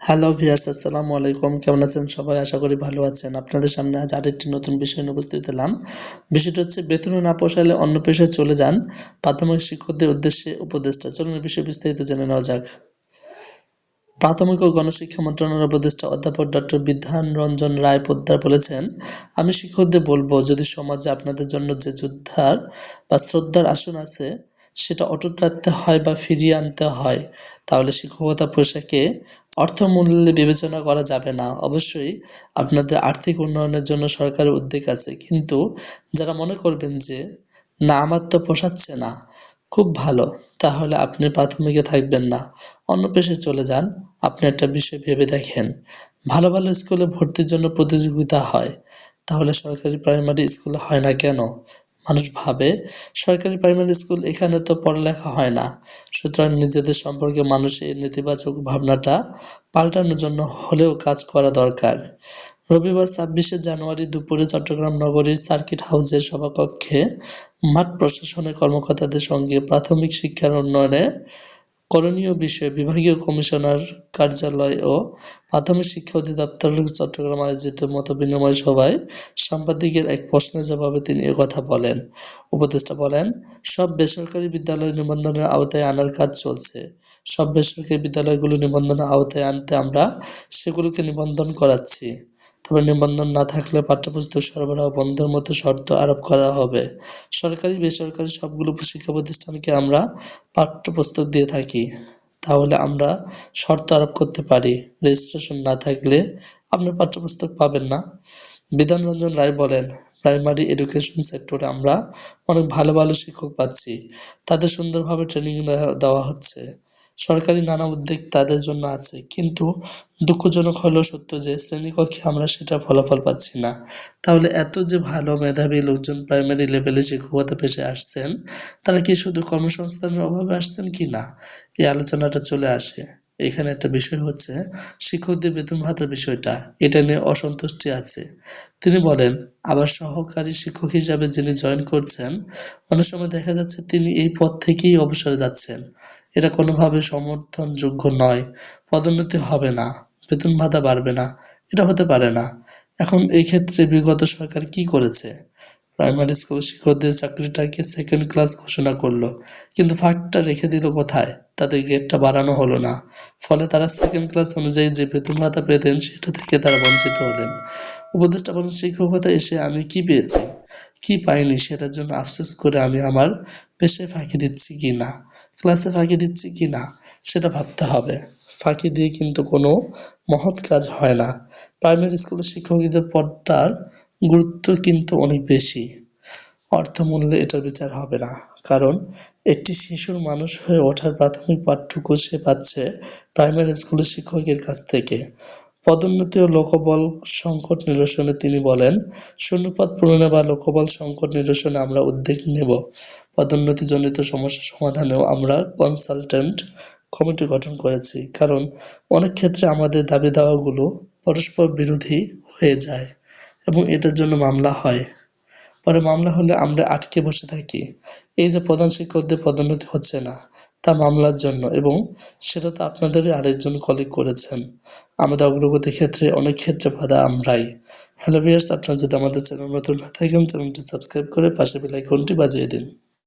Hello viewers, আসসালামু আলাইকুম। কেমন আছেন সবাই? আশা করি ভালো আছেন। আপনাদের সামনে আজ আরেকটি নতুন বিষয় নিয়ে উপস্থিত হলাম। বিষয়টা হচ্ছে বেতনে না পোষালে অন্য পেশায় চলে যান। প্রাথমিক শিক্ষকদের উদ্দেশ্যে উপদেষ্টা। চলুন এই বিষয়ে বিস্তারিত জেনে নেওয়া যাক। প্রাথমিক ও গণশিক্ষা মন্ত্রণালয়ের উপদেষ্টা অধ্যাপক ডক্টর বিধান রঞ্জন রায় পোদ্দার বলেছেন, আমি শিক্ষকদের বলবো, যদি সমাজে আপনাদের জন্য যে যোদ্ধার বা শ্রদ্ধার আসন আছে সেটা অটুট রাখতে হয় বা ফিরিয়ে আনতে হয়, তাহলে শিক্ষকতা পেশাকে অর্থমূল্যে বিবেচনা করা যাবে না। অবশ্যই আপনাদের আর্থিক উন্নয়নের জন্য সরকারের উদ্যোগ আছে, কিন্তু যারা মনে করবেন যে না আমার তো পোষাচ্ছে না, খুব ভালো, তাহলে আপনি প্রাথমিকে থাকবেন না, অন্য পেশায় চলে যান। আপনি একটা বিষয় ভেবে দেখেন, ভালো ভালো স্কুলে ভর্তির জন্য প্রতিযোগিতা হয়, তাহলে সরকারি প্রাইমারি স্কুলে হয় না কেন? মানুষ ভাবে সরকারি প্রাইমারি স্কুল, এখানে তো পড়ালেখা হয় না। সুতরাং নিজেদের সম্পর্কে মানুষের এই নেতিবাচক ভাবনাটা পাল্টানোর জন্য হলেও কাজ করা দরকার। রবিবার ২৬শে জানুয়ারি দুপুরে চট্টগ্রাম নগরীর সার্কিট হাউসের সভাকক্ষে মাঠ প্রশাসনের কর্মকর্তাদের সঙ্গে প্রাথমিক শিক্ষার উন্নয়নে করণীয় বিষয়ে বিভাগীয় কমিশনার কার্যালয় ও প্রাথমিক শিক্ষা অধিদপ্তর চট্টগ্রাম আয়োজিত মতবিনিময় সভায় সাংবাদিকের এক প্রশ্নের জবাবে তিনি একথা বলেন। উপদেষ্টা বলেন, সব বেসরকারি বিদ্যালয় নিবন্ধনের আওতায় আনার কাজ চলছে। সব বেসরকারি বিদ্যালয়গুলো নিবন্ধনের আওতায় আনতে আমরা সেগুলোকে নিবন্ধন করাচ্ছি। তবে নিবন্ধন না থাকলে পাঠ্যপুস্তক সরবরাহ বন্ধের মতো শর্ত আরোপ করা হবে। সরকারি বেসরকারি সবগুলো শিক্ষা প্রতিষ্ঠানকে আমরা পাঠ্যপুস্তক দিয়ে থাকি, তাহলে আমরা শর্ত আরোপ করতে পারি, রেজিস্ট্রেশন না থাকলে আপনি পাঠ্যপুস্তক পাবেন না। বিধান রঞ্জন রায় বলেন, প্রাইমারি এডুকেশন সেক্টরে আমরা অনেক ভালো ভালো শিক্ষক পাচ্ছি, তাদের সুন্দরভাবে ট্রেনিং দেওয়া হচ্ছে। সরকারি নানা উদ্যোগ তাদের জন্য আছে, কিন্তু দুঃখজনক হলেও সত্য যে শ্রেণীকক্ষে আমরা সেটা ফলাফল পাচ্ছি না। তাহলে এত যে ভালো মেধাবী লোকজন প্রাইমারি লেভেলে শিক্ষকতা পেশায় আসছেন, তারা কি শুধু কর্মসংস্থানের অভাবে আসছেন কি না? এই আলোচনাটা চলে আসে। এখানে একটা বিষয় হচ্ছে শিক্ষকদের বেতন ভাতার বিষয়টা, এটা নিয়ে অসন্তুষ্টি আছে। তিনি বলেন, আবার সহকারী শিক্ষক হিসাবে যিনি জয়েন করছেন, অনেক সময় দেখা যাচ্ছে তিনি এই পদ থেকেই অবসরে যাচ্ছেন। এটা কোনোভাবে সমর্থনযোগ্য নয়। পদোন্নতি হবে না, বেতন ভাতা বাড়বে না, এটা হতে পারে না। এখন এই ক্ষেত্রে বিগত সরকার কি করেছে? প্রাইমারি স্কুল শিক্ষকদের চাকরিটাকে সেকেন্ড ক্লাস ঘোষণা করলো, কিন্তু ফাঁকটা রেখে দিল কোথায়? তাদের গ্রেডটা বাড়ানো হলো না। ফলে তারা সেকেন্ড ক্লাস অনুযায়ী যে বেতন ভাতা পেতেন সেটা থেকে তারা বঞ্চিত হলেন। উপদেষ্টা বলেন, শিক্ষকতা এসে আমি কি পেয়েছি, কি পাইনি সেটার জন্য আফসোস করে আমি আমার পেশায় ফাঁকি দিচ্ছি কি না, ক্লাসে ফাঁকি দিচ্ছি কি না, সেটা ভাবতে হবে। ফাঁকি দিয়ে কিন্তু কোনো মহৎ কাজ হয় না। প্রাইমারি স্কুলের শিক্ষকদের পদটার গুরুত্ব কিন্তু অনেক বেশি। অর্থমূল্যে এটার বিচার হবে না। কারণ একটি শিশুর মানুষ হয়ে ওঠার প্রাথমিক পাঠটুকু সে পাচ্ছে প্রাইমারি স্কুলের শিক্ষকের কাছ থেকে। পদোন্নতি ও লোকবল সংকট নিরসনে তিনি বলেন, শূন্যপদ পূরণে বা লোকবল সংকট নিরসনে আমরা উদ্যোগ নেব। পদোন্নতিজনিত সমস্যা সমাধানেও আমরা কনসালটেন্ট কমিটি গঠন করেছি, কারণ অনেক ক্ষেত্রে আমাদের দাবি দাওয়াগুলো পরস্পর বিরোধী হয়ে যায় এবং এটার জন্য মামলা হয়। পরে মামলা হলে আমরা আটকে বসে থাকি। এই যে প্রধান শিক্ষকদের পদোন্নতি হচ্ছে না, তা মামলার জন্য, এবং সেটা তো আপনাদেরই আরেকজন কলিগ করেছেন। আমাদের অগ্রগতির ক্ষেত্রে অনেক ক্ষেত্রে বাধা আমরাই। হ্যালো ভিউয়ার্স, আপনারা যদি আমাদের চ্যানেল নতুন হয়ে থাকেন, চ্যানেলটি সাবস্ক্রাইব করে পাশে বেল আইকনটি বাজিয়ে দিন।